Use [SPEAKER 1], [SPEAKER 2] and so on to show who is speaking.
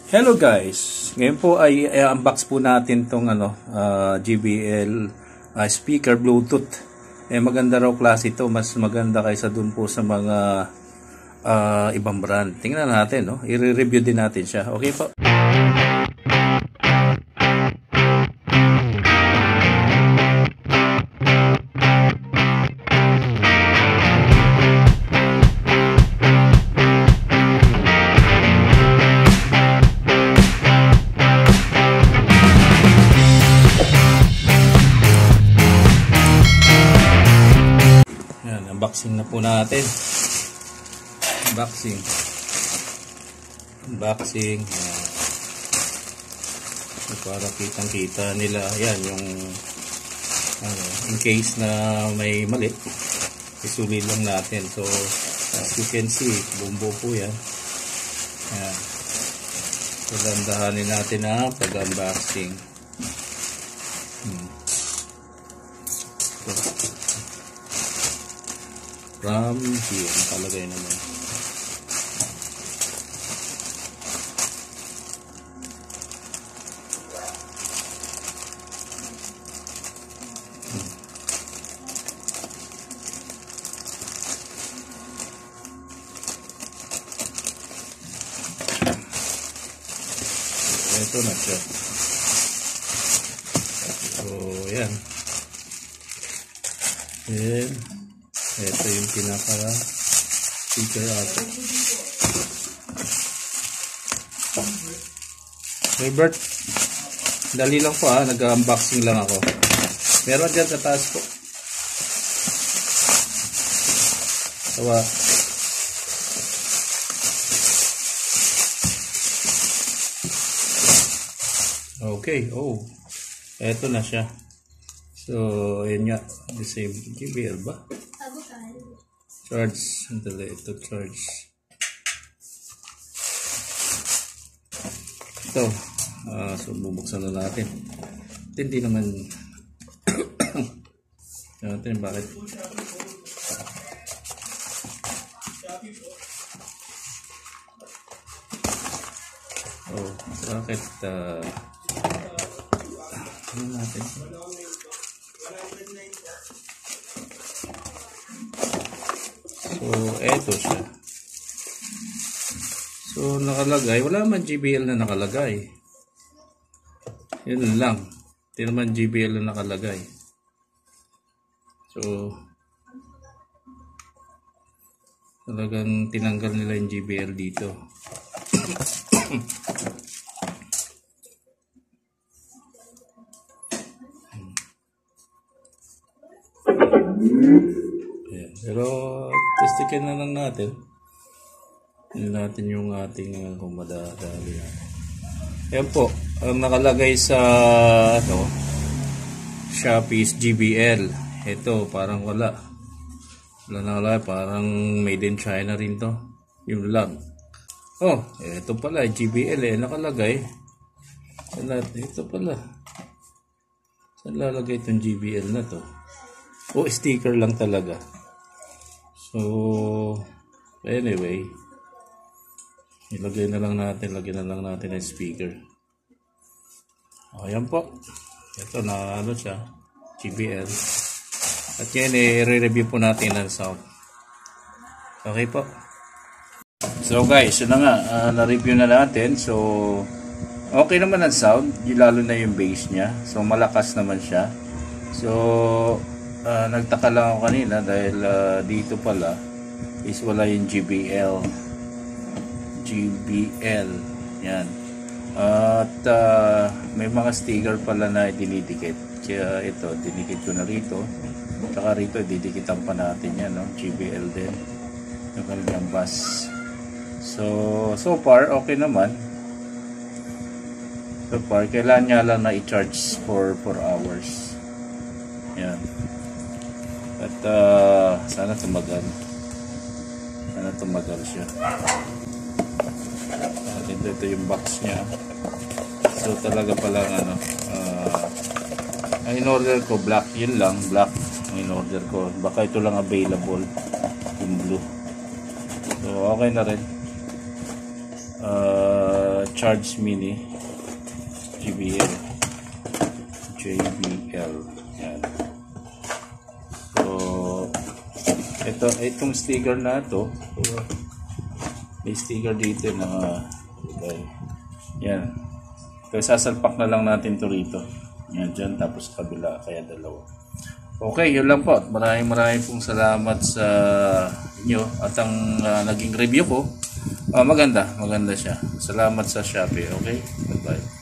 [SPEAKER 1] Hello guys, ngayon po ay unbox po natin tong JBL speaker Bluetooth. Maganda raw klase ito, mas maganda kaysa dun po sa mga ibang brand. Tingnan natin, no? I-review din natin siya. Okay po. Unboxing na po natin. Unboxing. So, para kitang-kita nila. Ayan, yung in case na may mali, isuli lang natin. So, as you can see, bumbo po yan. Ayan. So, landahanin natin ang pag-unboxing. From here, nakalagay naman. Ito na siya. So, yan. And ito yung pinaka speaker ato. Hey Bert, dali lang po nag-unboxing lang ako. Meron dyan sa taas po. Tawa. Okay, eto na siya. So, yun nga. Disable JBL ba? Charge. Ito charge. Ito. So, bubuksan na natin. Hindi naman natin bakit. Bakit ano natin? So, eto siya. So, nakalagay. Wala man JBL na nakalagay. Yun lang. Hindi naman JBL na nakalagay. So, talagang tinanggal nila yung JBL dito. Pero testikin na lang natin. Hindi natin yung ating kung madadali natin. Ayan po, ang nakalagay sa Shopee's JBL. Ito, parang wala. Wala nakalagay, parang made in China rin to. Yun lang. Ito pala, JBL nakalagay. Ito pala. Saan lalagay itong JBL na to? Sticker lang talaga. So, anyway, lagyan na lang natin ang speaker. Ayan po. Ito na siya, JBL. At yan i-review po natin ang sound. Okay po. So guys, yun na nga, na-review na natin. So, okay naman ang sound, lalo na yung bass niya. So, malakas naman siya. So, nagtaka lang ako kanina dahil dito pala is wala yung JBL. Yan. At may mga sticker pala na dinidikit. Kaya ito, dinikit ko na rito. Tsaka rito, didikitan pa natin yan, no? JBL din. Yung kanilang bass. So far, okay naman. So far, kailangan niya lang na i-charge for 4 hours. Yan. At sana tumagal siya. At ito yung box niya. So talaga palang ang in-order ko black, yun lang, black ang in-order ko. Baka ito lang available, yung blue. So okay na rin. Charge Mini JBL. Yan. So itong sticker na to, may sticker dito na yan. So sasalpak na lang natin to rito. Yan dyan, tapos kabila, kaya dalawa. Okay, yun lang po. Maraming pong salamat sa inyo. At ang naging review ko, maganda siya. Salamat sa Shopee. Okay? Bye-bye.